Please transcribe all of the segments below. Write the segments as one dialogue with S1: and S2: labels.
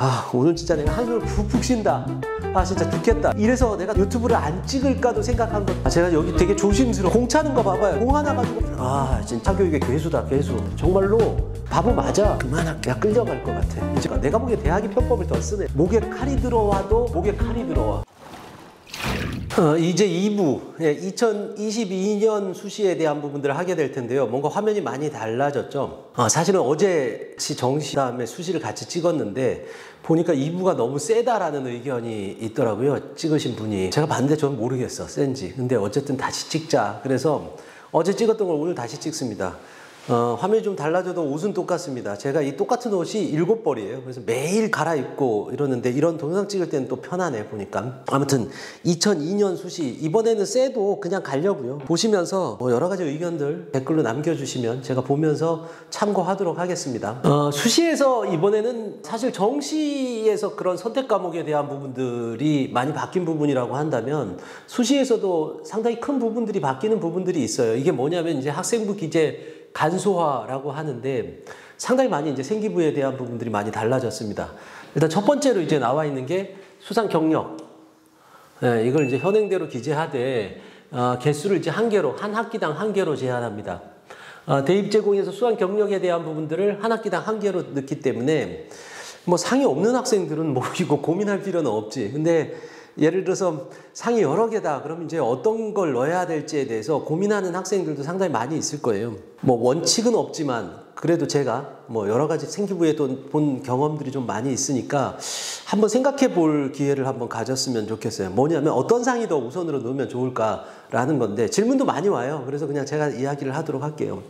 S1: 아, 오늘 진짜 내가 한숨을 푹푹 쉰다. 아, 진짜 죽겠다. 이래서 내가 유튜브를 안 찍을까도 생각한 거. 아, 제가 여기 되게 조심스러워. 공 차는 거 봐봐요. 공 하나 가지고. 아, 진짜 교육의 괴수다, 괴수. 정말로 바보 맞아. 그만할게. 내가 끌려갈 것 같아. 이제 내가 보기에 대학이 편법을 더 쓰네. 목에 칼이 들어와도 목에 칼이 들어와. 이제 2부, 2022년 수시에 대한 부분들을 하게 될 텐데요. 뭔가 화면이 많이 달라졌죠. 사실은 어제 정시 다음에 수시를 같이 찍었는데 보니까 2부가 너무 세다라는 의견이 있더라고요. 찍으신 분이. 제가 봤는데 저는 모르겠어, 센지. 근데 어쨌든 다시 찍자. 그래서 어제 찍었던 걸 오늘 다시 찍습니다. 화면이 좀 달라져도 옷은 똑같습니다. 제가 이 똑같은 옷이 7벌이에요. 그래서 매일 갈아입고 이러는데 이런 동영상 찍을 때는 또 편하네 보니까. 아무튼 2002년 수시 이번에는 쎄도 그냥 가려고요. 보시면서 뭐 여러 가지 의견들 댓글로 남겨주시면 제가 보면서 참고하도록 하겠습니다. 수시에서 이번에는 사실 정시에서 그런 선택 과목에 대한 부분들이 많이 바뀐 부분이라고 한다면 수시에서도 상당히 큰 부분들이 바뀌는 부분들이 있어요. 이게 뭐냐면 이제 학생부 기재 간소화라고 하는데 상당히 많이 이제 생기부에 대한 부분들이 많이 달라졌습니다. 일단 첫 번째로 이제 나와 있는 게 수상 경력. 이걸 이제 현행대로 기재하되 개수를 이제 한 학기당 한 개로 제한합니다. 대입 제공에서 수상 경력에 대한 부분들을 한 학기당 한 개로 넣기 때문에 뭐 상이 없는 학생들은 뭐 이거 고민할 필요는 없지. 근데 예를 들어서 상이 여러 개다. 그럼 이제 어떤 걸 넣어야 될지에 대해서 고민하는 학생들도 상당히 많이 있을 거예요. 뭐 원칙은 없지만 그래도 제가 뭐 여러 가지 생기부에 본 경험들이 좀 많이 있으니까 한번 생각해 볼 기회를 한번 가졌으면 좋겠어요. 뭐냐면 어떤 상이 더 우선으로 넣으면 좋을까라는 건데 질문도 많이 와요. 그래서 그냥 제가 이야기를 하도록 할게요.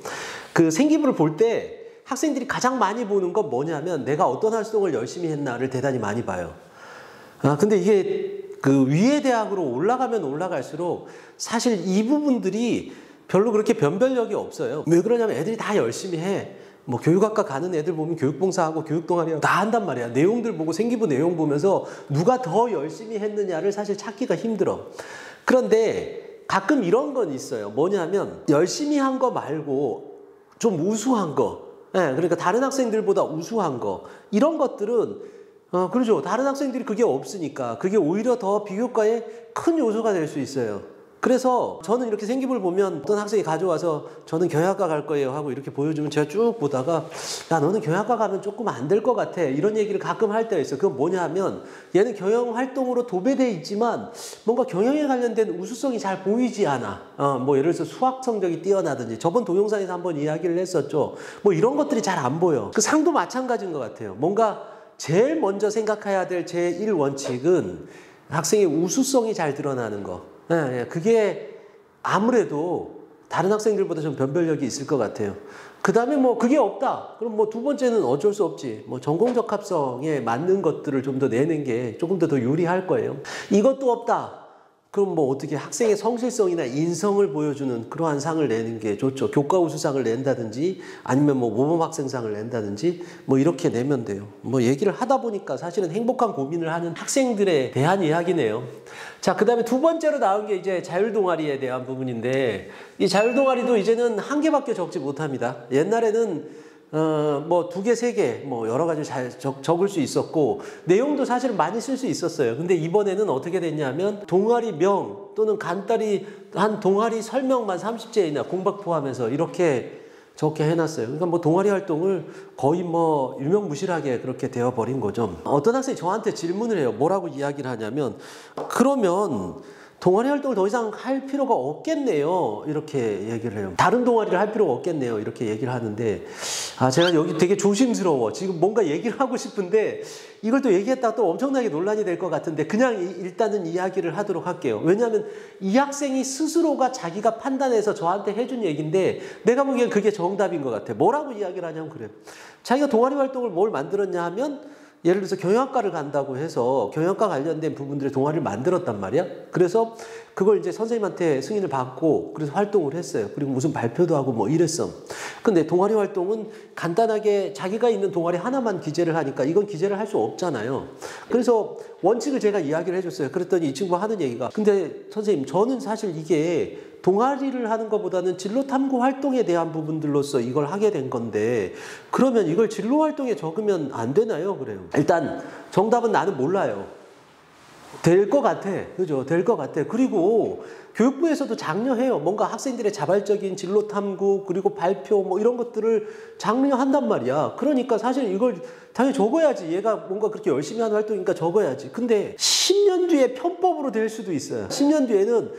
S1: 그 생기부를 볼 때 학생들이 가장 많이 보는 건 뭐냐면 내가 어떤 활동을 열심히 했나를 대단히 많이 봐요. 근데 이게 그 위의 대학으로 올라가면 올라갈수록 사실 이 부분들이 별로 그렇게 변별력이 없어요. 왜 그러냐면 애들이 다 열심히 해. 뭐 교육학과 가는 애들 보면 교육봉사하고 교육동아리하고 다 한단 말이야. 내용들 보고 생기부 내용 보면서 누가 더 열심히 했느냐를 사실 찾기가 힘들어. 그런데 가끔 이런 건 있어요. 뭐냐면 열심히 한 거 말고 좀 우수한 거. 그러니까 다른 학생들보다 우수한 거. 이런 것들은 그렇죠. 다른 학생들이 그게 없으니까 그게 오히려 더 비교과에 큰 요소가 될 수 있어요. 그래서 저는 이렇게 생기부를 보면 어떤 학생이 가져와서 저는 경영학과 갈 거예요 하고 이렇게 보여주면 제가 쭉 보다가 야 너는 경영학과 가면 조금 안 될 것 같아 이런 얘기를 가끔 할 때가 있어요. 그건 뭐냐 하면 얘는 경영활동으로 도배돼 있지만 뭔가 경영에 관련된 우수성이 잘 보이지 않아. 뭐 예를 들어서 수학 성적이 뛰어나든지 저번 동영상에서 한번 이야기를 했었죠. 뭐 이런 것들이 잘 안 보여. 그 상도 마찬가지인 것 같아요. 뭔가 제일 먼저 생각해야 될 제1원칙은 학생의 우수성이 잘 드러나는 거. 그게 아무래도 다른 학생들보다 좀 변별력이 있을 것 같아요. 그 다음에 뭐 그게 없다. 그럼 뭐 두 번째는 어쩔 수 없지. 뭐 전공 적합성에 맞는 것들을 좀 더 내는 게 조금 더 유리할 거예요. 이것도 없다. 그럼 뭐 어떻게 학생의 성실성이나 인성을 보여주는 그러한 상을 내는 게 좋죠. 교과 우수상을 낸다든지 아니면 뭐 모범 학생상을 낸다든지 뭐 이렇게 내면 돼요. 뭐 얘기를 하다 보니까 사실은 행복한 고민을 하는 학생들에 대한 이야기네요. 자, 그 다음에 두 번째로 나온 게 이제 자율동아리에 대한 부분인데 이 자율동아리도 이제는 한 개밖에 적지 못합니다. 옛날에는 뭐 2개, 3개, 뭐 여러 가지 잘 적을 수 있었고, 내용도 사실은 많이 쓸 수 있었어요. 근데 이번에는 어떻게 됐냐면, 동아리명 또는 간단히 한 동아리 설명만 30제 이나 공박 포함해서 이렇게 적게 해놨어요. 그러니까 뭐 동아리 활동을 거의 뭐 유명무실하게 그렇게 되어버린 거죠. 어떤 학생이 저한테 질문을 해요. 뭐라고 이야기를 하냐면, 그러면 동아리 활동을 더 이상 할 필요가 없겠네요. 이렇게 얘기를 해요. 다른 동아리를 할 필요가 없겠네요. 이렇게 얘기를 하는데 제가 여기 되게 조심스러워. 지금 뭔가 얘기를 하고 싶은데 이걸 또 얘기했다가 또 엄청나게 논란이 될 것 같은데 그냥 일단은 이야기를 하도록 할게요. 왜냐하면 이 학생이 스스로가 자기가 판단해서 저한테 해준 얘기인데 내가 보기엔 그게 정답인 것 같아. 뭐라고 이야기를 하냐면 그래요. 자기가 동아리 활동을 뭘 만들었냐 하면 예를 들어서 경영학과를 간다고 해서 경영학과 관련된 부분들의 동아리를 만들었단 말이야. 그래서 그걸 이제 선생님한테 승인을 받고 그래서 활동을 했어요. 그리고 무슨 발표도 하고 뭐 이랬어. 근데 동아리 활동은 간단하게 자기가 있는 동아리 하나만 기재를 하니까 이건 기재를 할 수 없잖아요. 그래서 원칙을 제가 이야기를 해줬어요. 그랬더니 이 친구가 하는 얘기가, 근데 선생님 저는 사실 이게 동아리를 하는 것보다는 진로 탐구 활동에 대한 부분들로서 이걸 하게 된 건데 그러면 이걸 진로 활동에 적으면 안 되나요? 그래요. 일단 정답은 나는 몰라요. 될 것 같아. 그죠? 될 것 같아. 그리고 교육부에서도 장려해요. 뭔가 학생들의 자발적인 진로 탐구 그리고 발표 뭐 이런 것들을 장려한단 말이야. 그러니까 사실 이걸 당연히 적어야지. 얘가 뭔가 그렇게 열심히 하는 활동이니까 적어야지. 근데 10년 뒤에 편법으로 될 수도 있어요. 10년 뒤에는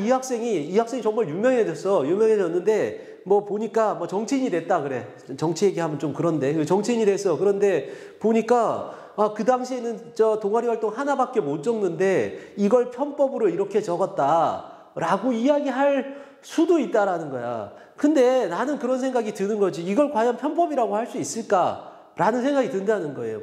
S1: 이 학생이 정말 유명해졌는데 뭐 보니까 뭐 정치인이 됐다 그래. 정치 얘기하면 좀 그런데 정치인이 됐어. 그런데 보니까 그 당시에는 저 동아리 활동 하나밖에 못 적는데 이걸 편법으로 이렇게 적었다라고 이야기할 수도 있다라는 거야. 근데 나는 그런 생각이 드는 거지. 이걸 과연 편법이라고 할 수 있을까라는 생각이 든다는 거예요.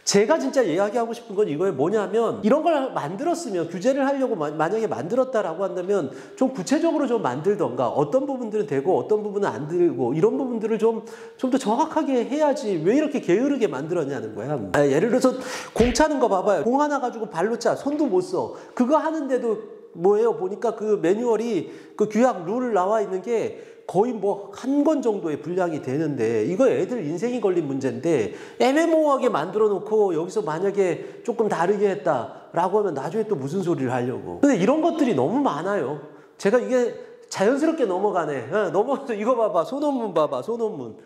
S1: 제가 진짜 이야기하고 싶은 건 이거예요. 뭐냐면 이런 걸 만들었으면 규제를 하려고 만약에 만들었다라고 한다면 좀 구체적으로 좀 만들던가 어떤 부분들은 되고 어떤 부분은 안 되고 이런 부분들을 좀 더 정확하게 해야지 왜 이렇게 게으르게 만들었냐는 거야. 예를 들어서 공 차는 거 봐봐요. 공 하나 가지고 발로 차. 손도 못 써. 그거 하는데도 뭐예요? 보니까 그 매뉴얼이 그 규약 룰 나와 있는 게 거의 뭐 한 권 정도의 분량이 되는데 이거 애들 인생이 걸린 문제인데 애매모호하게 만들어 놓고 여기서 만약에 조금 다르게 했다라고 하면 나중에 또 무슨 소리를 하려고. 근데 이런 것들이 너무 많아요. 제가 이게 자연스럽게 넘어가네. 넘어가서 이거 봐봐. 소논문 봐봐. 소논문.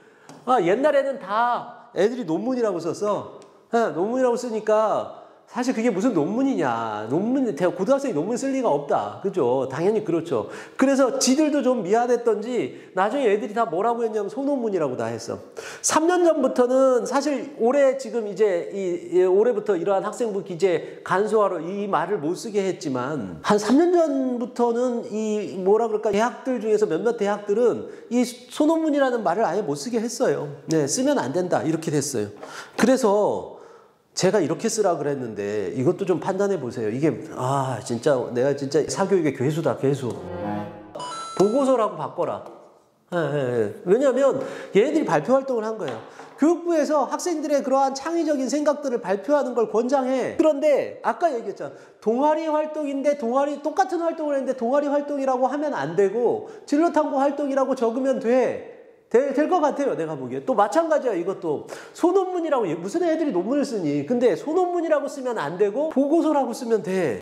S1: 옛날에는 다 애들이 논문이라고 썼어. 논문이라고 쓰니까 사실 그게 무슨 논문이냐. 고등학생이 논문 쓸 리가 없다. 그죠? 당연히 그렇죠. 그래서 지들도 좀 미안했던지 나중에 애들이 다 뭐라고 했냐면 소논문이라고 다 했어. 3년 전부터는 사실 올해 지금 이제 올해부터 이러한 학생부 기재 간소화로 이 말을 못 쓰게 했지만 한 3년 전부터는 이 뭐라 그럴까 대학들 중에서 몇몇 대학들은 이 소논문이라는 말을 아예 못 쓰게 했어요. 네, 쓰면 안 된다. 이렇게 됐어요. 그래서 제가 이렇게 쓰라 그랬는데 이것도 좀 판단해 보세요. 이게 진짜 내가 진짜 사교육의 괴수다. 괴수. 보고서라고 바꿔라. 왜냐하면 얘네들이 발표 활동을 한 거예요. 교육부에서 학생들의 그러한 창의적인 생각들을 발표하는 걸 권장해. 그런데 아까 얘기했잖아. 동아리 활동인데 똑같은 활동을 했는데 동아리 활동이라고 하면 안 되고 진로탐구 활동이라고 적으면 돼. 될 것 같아요. 내가 보기에. 또 마찬가지야. 이것도 소논문이라고 무슨 애들이 논문을 쓰니. 근데 소논문이라고 쓰면 안 되고 보고서라고 쓰면 돼.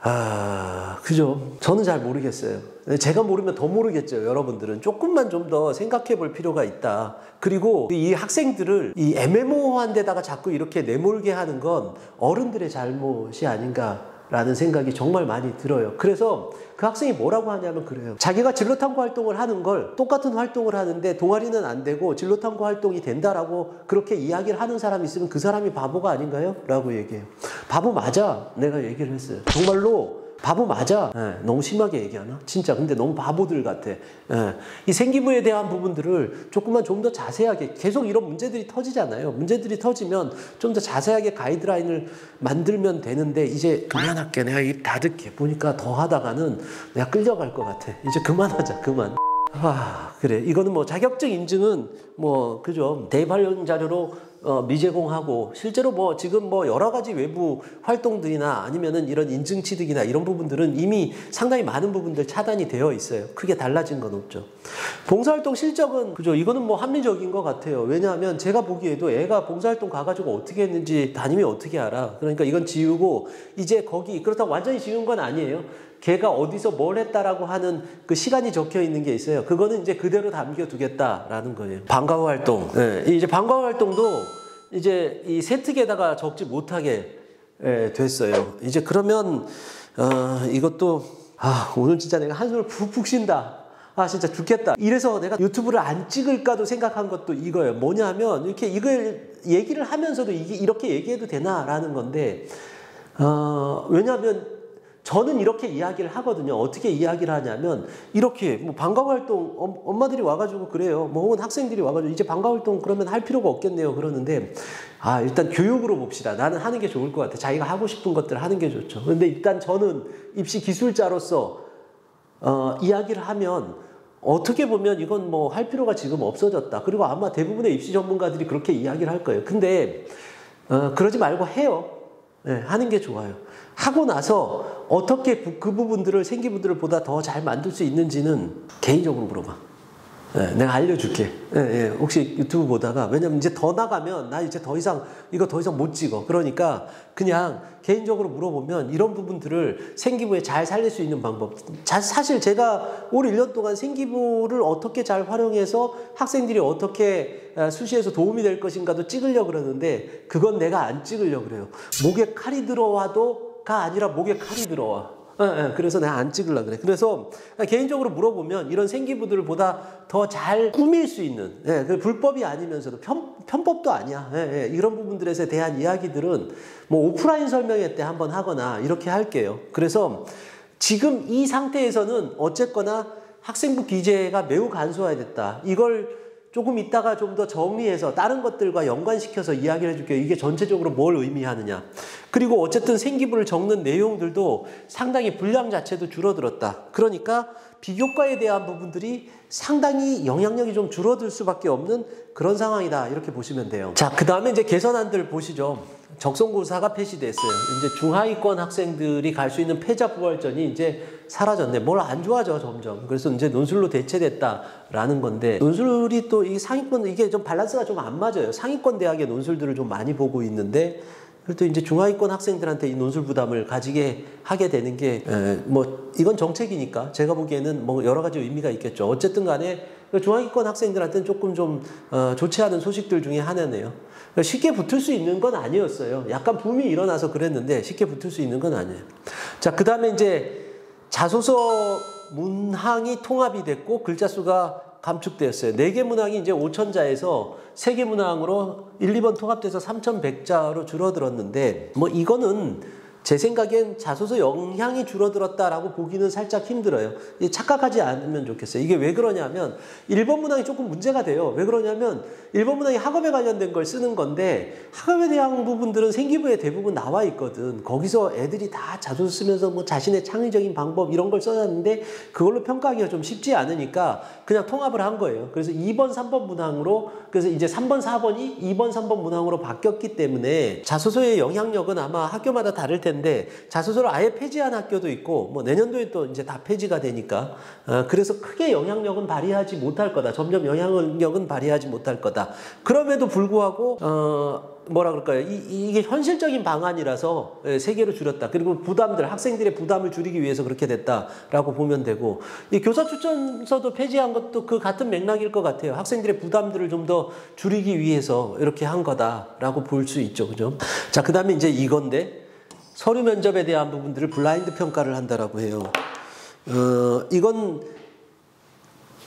S1: 그죠. 저는 잘 모르겠어요. 제가 모르면 더 모르겠죠. 여러분들은 조금만 좀 더 생각해 볼 필요가 있다. 그리고 이 학생들을 이 애매모호한 데다가 자꾸 이렇게 내몰게 하는 건 어른들의 잘못이 아닌가 라는 생각이 정말 많이 들어요. 그래서 그 학생이 뭐라고 하냐면 그래요. 자기가 진로탐구 활동을 하는 걸 똑같은 활동을 하는데 동아리는 안 되고 진로탐구 활동이 된다라고 그렇게 이야기를 하는 사람이 있으면 그 사람이 바보가 아닌가요? 라고 얘기해요. 바보 맞아. 내가 얘기를 했어요. 정말로 바보 맞아. 너무 심하게 얘기하나? 진짜 근데 너무 바보들 같아. 이 생기부에 대한 부분들을 조금만 좀 더 자세하게 계속 이런 문제들이 터지잖아요. 문제들이 터지면 좀 더 자세하게 가이드라인을 만들면 되는데 이제 그만할게. 내가 입 닫을게. 보니까 더 하다가는 내가 끌려갈 것 같아. 이제 그만하자. 그만. 그래. 이거는 뭐 자격증 인증은 뭐 그죠. 대입 관련 자료로 미제공하고 실제로 뭐 지금 뭐 여러 가지 외부 활동들이나 아니면은 이런 인증 취득이나 이런 부분들은 이미 상당히 많은 부분들 차단이 되어 있어요. 크게 달라진 건 없죠. 봉사활동 실적은 그죠. 이거는 뭐 합리적인 것 같아요. 왜냐하면 제가 보기에도 애가 봉사활동 가가지고 어떻게 했는지 담임이 어떻게 알아. 그러니까 이건 지우고 이제 거기 그렇다고 완전히 지운 건 아니에요. 걔가 어디서 뭘 했다라고 하는 그 시간이 적혀 있는 게 있어요. 그거는 이제 그대로 담겨두겠다라는 거예요. 방과후 활동. 이제 방과후 활동도 이제 이 세특에다가 적지 못하게 됐어요. 이제 그러면 이것도 오늘 진짜 내가 한숨을 푹푹 쉰다. 진짜 죽겠다. 이래서 내가 유튜브를 안 찍을까도 생각한 것도 이거예요. 뭐냐면 이렇게 이걸 얘기를 하면서도 이렇게 얘기해도 되나라는 건데 왜냐하면 저는 이렇게 이야기를 하거든요. 어떻게 이야기를 하냐면 이렇게 뭐 방과후 활동 엄마들이 와가지고 그래요. 뭐 혹은 학생들이 와가지고 이제 방과후 활동 그러면 할 필요가 없겠네요. 그러는데 일단 교육으로 봅시다. 나는 하는 게 좋을 것 같아. 자기가 하고 싶은 것들 하는 게 좋죠. 그런데 일단 저는 입시 기술자로서 이야기를 하면 어떻게 보면 이건 뭐 할 필요가 지금 없어졌다. 그리고 아마 대부분의 입시 전문가들이 그렇게 이야기를 할 거예요. 근데 그러지 말고 해요. 네, 하는 게 좋아요. 하고 나서 어떻게 그 부분들을 생기부들을 보다 더 잘 만들 수 있는지는 개인적으로 물어봐. 네, 내가 알려줄게. 혹시 유튜브 보다가, 왜냐면 이제 더 나가면 나 이제 이거 더 이상 못 찍어. 그러니까 그냥 개인적으로 물어보면 이런 부분들을 생기부에 잘 살릴 수 있는 방법. 사실 제가 올 1년 동안 생기부를 어떻게 잘 활용해서 학생들이 어떻게 수시에서 도움이 될 것인가도 찍으려고 그러는데 그건 내가 안 찍으려고 그래요. 목에 칼이 들어와도가 아니라 목에 칼이 들어와. 그래서 내가 안 찍으려고 그래. 그래서 개인적으로 물어보면 이런 생기부들을 보다 더 잘 꾸밀 수 있는, 그 불법이 아니면서도 편법도 아니야. 이런 부분들에 대한 이야기들은 뭐 오프라인 설명회 때 한번 하거나 이렇게 할게요. 그래서 지금 이 상태에서는 어쨌거나 학생부 기재가 매우 간소화됐다. 이걸 조금 이따가 좀 더 정리해서 다른 것들과 연관시켜서 이야기를 해줄게요. 이게 전체적으로 뭘 의미하느냐. 그리고 어쨌든 생기부를 적는 내용들도 상당히 분량 자체도 줄어들었다. 그러니까 비교과에 대한 부분들이 상당히 영향력이 좀 줄어들 수밖에 없는 그런 상황이다. 이렇게 보시면 돼요. 자, 그 다음에 이제 개선안들 보시죠. 적성고사가 폐지됐어요. 이제 중하위권 학생들이 갈 수 있는 패자 부활전이 이제 사라졌네. 뭘 안 좋아져, 점점. 그래서 이제 논술로 대체됐다라는 건데, 논술이 또 이 상위권, 이게 좀 밸런스가 좀 안 맞아요. 상위권 대학의 논술들을 좀 많이 보고 있는데, 또 이제 중하위권 학생들한테 이 논술 부담을 가지게 하게 되는 게, 뭐, 이건 정책이니까 제가 보기에는 뭐 여러 가지 의미가 있겠죠. 어쨌든 간에 중하위권 학생들한테는 조금 좀, 좋지 않은 소식들 중에 하나네요. 쉽게 붙을 수 있는 건 아니었어요. 약간 붐이 일어나서 그랬는데 쉽게 붙을 수 있는 건 아니에요. 자, 그 다음에 이제 자소서 문항이 통합이 됐고 글자 수가 감축되었어요. 4개 문항이 이제 5,000자에서 3개 문항으로 1, 2번 통합돼서 3,100자로 줄어들었는데, 뭐 이거는 제 생각엔 자소서 영향이 줄어들었다라고 보기는 살짝 힘들어요. 착각하지 않으면 좋겠어요. 이게 왜 그러냐면 1번 문항이 조금 문제가 돼요. 왜 그러냐면 1번 문항이 학업에 관련된 걸 쓰는 건데 학업에 대한 부분들은 생기부에 대부분 나와 있거든. 거기서 애들이 다 자소서 쓰면서 뭐 자신의 창의적인 방법 이런 걸 써놨는데 그걸로 평가하기가 좀 쉽지 않으니까 그냥 통합을 한 거예요. 그래서 2번, 3번 문항으로, 그래서 이제 3번, 4번이 2번, 3번 문항으로 바뀌었기 때문에 자소서의 영향력은 아마 학교마다 다를 텐데 자소서를 아예 폐지한 학교도 있고 뭐 내년도에 또 이제 다 폐지가 되니까 그래서 크게 영향력은 발휘하지 못할 거다. 점점 영향력은 발휘하지 못할 거다. 그럼에도 불구하고 뭐라 그럴까요? 이게 현실적인 방안이라서 3개로 줄였다. 그리고 학생들의 부담을 줄이기 위해서 그렇게 됐다라고 보면 되고, 이 교사 추천서도 폐지한 것도 그 같은 맥락일 것 같아요. 학생들의 부담들을 좀 더 줄이기 위해서 이렇게 한 거다라고 볼 수 있죠. 그죠? 자, 그 다음에 이제 이건데, 서류 면접에 대한 부분들을 블라인드 평가를 한다라고 해요. 이건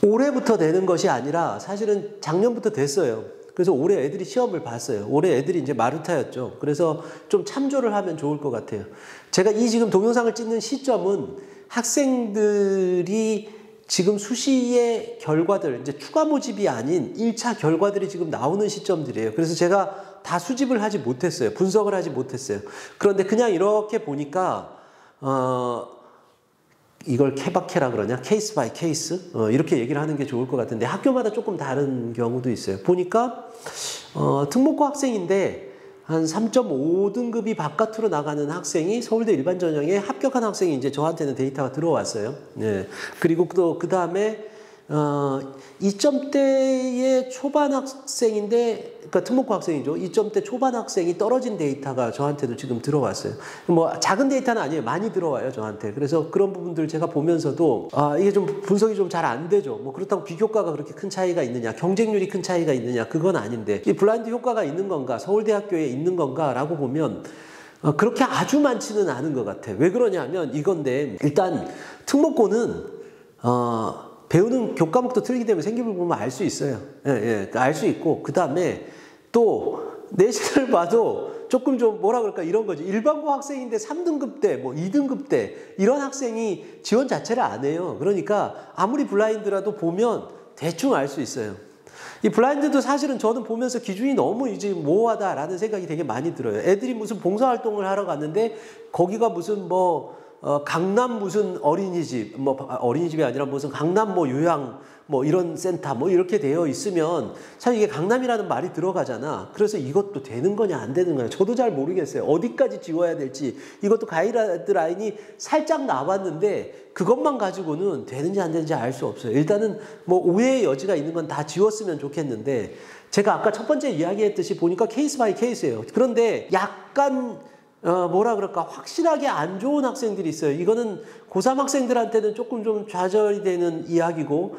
S1: 올해부터 되는 것이 아니라 사실은 작년부터 됐어요. 그래서 올해 애들이 시험을 봤어요. 올해 애들이 이제 마루타였죠. 그래서 좀 참조를 하면 좋을 것 같아요. 제가 이 지금 동영상을 찍는 시점은 학생들이 지금 수시의 결과들, 이제 추가 모집이 아닌 1차 결과들이 지금 나오는 시점들이에요. 그래서 제가 다 수집을 하지 못했어요. 분석을 하지 못했어요. 그런데 그냥 이렇게 보니까, 이걸 케바케라 그러냐? 케이스 바이 케이스? 이렇게 얘기를 하는 게 좋을 것 같은데 학교마다 조금 다른 경우도 있어요. 보니까 특목고 학생인데 한 3.5등급이 바깥으로 나가는 학생이 서울대 일반 전형에 합격한 학생이 이제 저한테는 데이터가 들어왔어요. 네. 그리고 또 그 다음에 2점대의 초반 학생인데, 그러니까 특목고 학생이죠. 2점대 초반 학생이 떨어진 데이터가 저한테도 지금 들어왔어요. 뭐 작은 데이터는 아니에요. 많이 들어와요, 저한테. 그래서 그런 부분들 제가 보면서도 이게 좀 분석이 좀 잘 안 되죠. 뭐 그렇다고 비교과가 그렇게 큰 차이가 있느냐, 경쟁률이 큰 차이가 있느냐, 그건 아닌데 이 블라인드 효과가 있는 건가, 서울대학교에 있는 건가라고 보면 그렇게 아주 많지는 않은 것 같아요. 왜 그러냐면 이건데, 일단 특목고는 배우는 교과목도 틀리기 때문에 생기부를 보면 알 수 있어요. 알 수 있고, 그 다음에 또 내신을 봐도 조금 좀 뭐라 그럴까 이런 거지. 일반고 학생인데 3등급 때, 뭐 2등급 때 이런 학생이 지원 자체를 안 해요. 그러니까 아무리 블라인드라도 보면 대충 알 수 있어요. 이 블라인드도 사실은 저는 보면서 기준이 너무 이제 모호하다라는 생각이 되게 많이 들어요. 애들이 무슨 봉사활동을 하러 갔는데 거기가 무슨 뭐 강남 무슨 어린이집, 뭐 어린이집이 아니라 무슨 강남 뭐 요양 뭐 이런 센터 뭐 이렇게 되어 있으면 사실 이게 강남이라는 말이 들어가잖아. 그래서 이것도 되는 거냐 안 되는 거냐 저도 잘 모르겠어요. 어디까지 지워야 될지. 이것도 가이드라인이 살짝 나왔는데 그것만 가지고는 되는지 안 되는지 알 수 없어요. 일단은 뭐 오해의 여지가 있는 건 다 지웠으면 좋겠는데, 제가 아까 첫 번째 이야기했듯이 보니까 케이스 바이 케이스예요. 그런데 약간 뭐라 그럴까, 확실하게 안 좋은 학생들이 있어요. 이거는 고3 학생들한테는 조금 좀 좌절이 되는 이야기고,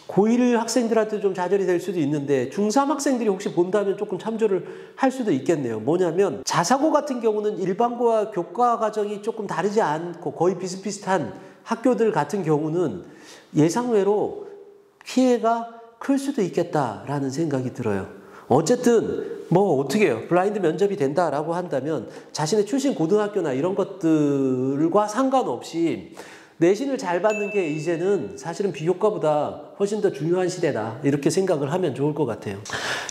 S1: 고1 학생들한테 좀 좌절이 될 수도 있는데, 중3 학생들이 혹시 본다면 조금 참조를 할 수도 있겠네요. 뭐냐면 자사고 같은 경우는 일반고와 교과 과정이 조금 다르지 않고 거의 비슷비슷한 학교들 같은 경우는 예상외로 피해가 클 수도 있겠다라는 생각이 들어요. 어쨌든 뭐 어떻게 해요. 블라인드 면접이 된다라고 한다면 자신의 출신 고등학교나 이런 것들과 상관없이 내신을 잘 받는 게 이제는 사실은 비교과보다 훨씬 더 중요한 시대다, 이렇게 생각을 하면 좋을 것 같아요.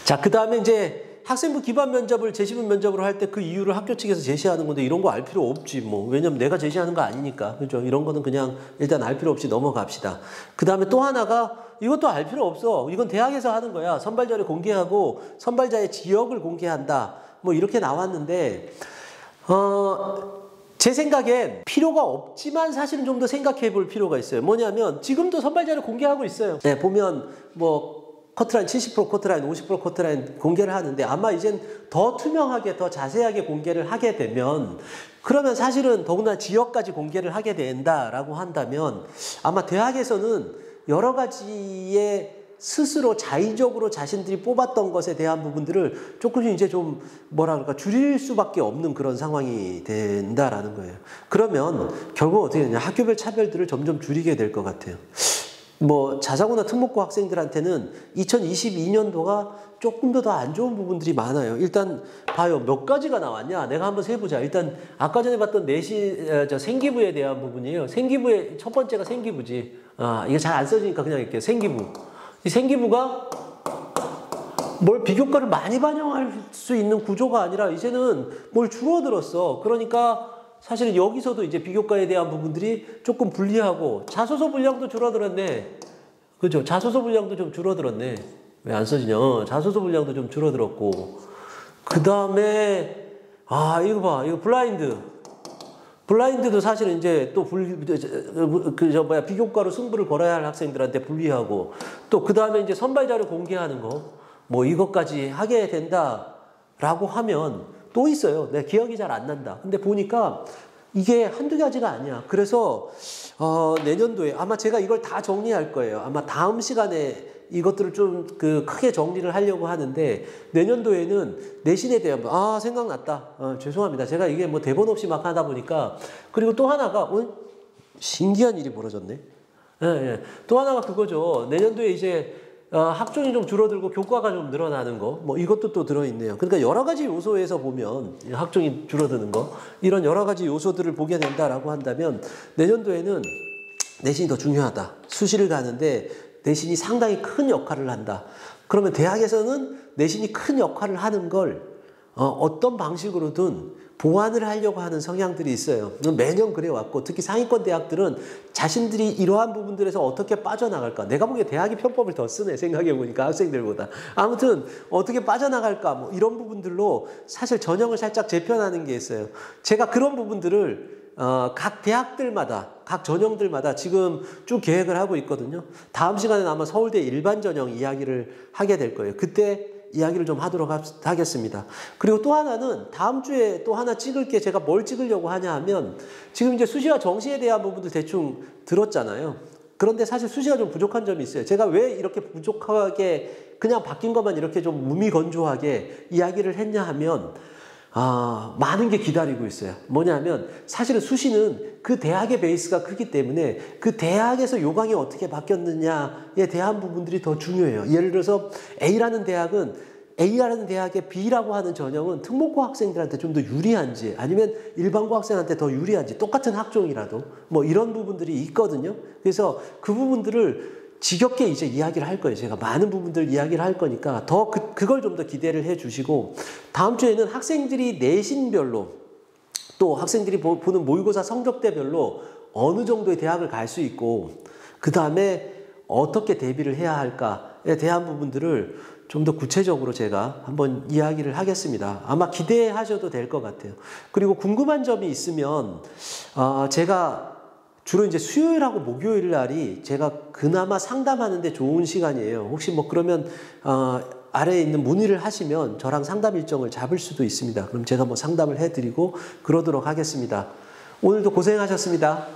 S1: 자, 그 다음에 이제 학생부 기반 면접을 제시문 면접으로 할 때 그 이유를 학교 측에서 제시하는 건데, 이런 거 알 필요 없지 뭐. 왜냐면 내가 제시하는 거 아니니까. 그죠? 이런 거는 그냥 일단 알 필요 없이 넘어갑시다. 그 다음에 또 하나가, 이것도 알 필요 없어. 이건 대학에서 하는 거야. 선발자를 공개하고 선발자의 지역을 공개한다. 뭐 이렇게 나왔는데, 제 생각엔 필요가 없지만 사실은 좀 더 생각해 볼 필요가 있어요. 뭐냐면 지금도 선발자를 공개하고 있어요. 네, 보면 뭐 커트라인 70% 커트라인, 50% 커트라인 공개를 하는데, 아마 이젠 더 투명하게, 더 자세하게 공개를 하게 되면, 그러면 사실은 더구나 지역까지 공개를 하게 된다라고 한다면 아마 대학에서는 여러 가지의 스스로 자의적으로 자신들이 뽑았던 것에 대한 부분들을 조금씩 이제 좀 뭐라 그럴까, 줄일 수밖에 없는 그런 상황이 된다라는 거예요. 그러면 결국 어떻게 되냐, 학교별 차별들을 점점 줄이게 될 것 같아요. 뭐 자사고나 특목고 학생들한테는 2022년도가 조금 더 안 좋은 부분들이 많아요. 일단 봐요. 몇 가지가 나왔냐, 내가 한번 세보자. 일단 아까 전에 봤던 생기부에 대한 부분이에요. 생기부의 첫 번째가 생기부지. 이게 잘 안 써지니까 그냥 이렇게 생기부. 이 생기부가 뭘 비교과를 많이 반영할 수 있는 구조가 아니라 이제는 뭘 줄어들었어. 그러니까 사실은 여기서도 이제 비교과에 대한 부분들이 조금 불리하고, 자소서 분량도 줄어들었네. 그죠? 자소서 분량도 좀 줄어들었네. 왜 안 써지냐? 자소서 분량도 좀 줄어들었고. 그 다음에, 이거 봐. 이거 블라인드. 블라인드도 사실은 이제 또 비교과로 승부를 걸어야 할 학생들한테 불리하고, 또 그 다음에 이제 선발자를 공개하는 거, 뭐 이것까지 하게 된다라고 하면 또 있어요. 내 기억이 잘 안 난다. 근데 보니까 이게 한두 가지가 아니야. 그래서 내년도에 아마 제가 이걸 다 정리할 거예요. 아마 다음 시간에 이것들을 좀 크게 정리를 하려고 하는데, 내년도에는 내신에 대한 생각났다. 죄송합니다. 제가 이게 뭐 대본 없이 막 하다 보니까. 그리고 또 하나가 신기한 일이 벌어졌네. 예. 또 하나가 그거죠. 내년도에 이제 학종이 좀 줄어들고 교과가 좀 늘어나는 거, 뭐 이것도 또 들어있네요. 그러니까 여러 가지 요소에서 보면 학종이 줄어드는 거, 이런 여러 가지 요소들을 보게 된다라고 한다면 내년도에는 내신이 더 중요하다. 수시를 가는데 내신이 상당히 큰 역할을 한다. 그러면 대학에서는 내신이 큰 역할을 하는 걸 어떤 방식으로든 보완을 하려고 하는 성향들이 있어요. 매년 그래왔고, 특히 상위권 대학들은 자신들이 이러한 부분들에서 어떻게 빠져나갈까. 내가 보기에 대학이 편법을 더 쓰네, 생각해보니까 학생들보다. 아무튼 어떻게 빠져나갈까, 뭐 이런 부분들로 사실 전형을 살짝 재편하는 게 있어요. 제가 그런 부분들을 각 대학들마다, 각 전형들마다 지금 쭉 계획을 하고 있거든요. 다음 시간에는 아마 서울대 일반 전형 이야기를 하게 될 거예요. 그때 이야기를 좀 하도록 하겠습니다. 그리고 또 하나는 다음 주에 또 하나 찍을 게, 제가 뭘 찍으려고 하냐 하면, 지금 이제 수시와 정시에 대한 부분도 대충 들었잖아요. 그런데 사실 수시가 좀 부족한 점이 있어요. 제가 왜 이렇게 부족하게 그냥 바뀐 것만 이렇게 좀 무미건조하게 이야기를 했냐 하면, 많은 게 기다리고 있어요. 뭐냐면 사실은 수시는 그 대학의 베이스가 크기 때문에 그 대학에서 요강이 어떻게 바뀌었느냐에 대한 부분들이 더 중요해요. 예를 들어서 A라는 대학의 B라고 하는 전형은 특목고 학생들한테 좀 더 유리한지, 아니면 일반고 학생한테 더 유리한지, 똑같은 학종이라도 뭐 이런 부분들이 있거든요. 그래서 그 부분들을 지겹게 이제 이야기를 할 거예요. 제가 많은 부분들 이야기를 할 거니까 그걸 좀 더 기대를 해 주시고, 다음 주에는 학생들이 내신별로 또 학생들이 보는 모의고사 성적대별로 어느 정도의 대학을 갈 수 있고 그 다음에 어떻게 대비를 해야 할까에 대한 부분들을 좀 더 구체적으로 제가 한번 이야기를 하겠습니다. 아마 기대하셔도 될 것 같아요. 그리고 궁금한 점이 있으면 제가 주로 이제 수요일하고 목요일 날이 제가 그나마 상담하는데 좋은 시간이에요. 혹시 뭐 그러면 아래에 있는 문의를 하시면 저랑 상담 일정을 잡을 수도 있습니다. 그럼 제가 뭐 상담을 해드리고 그러도록 하겠습니다. 오늘도 고생하셨습니다.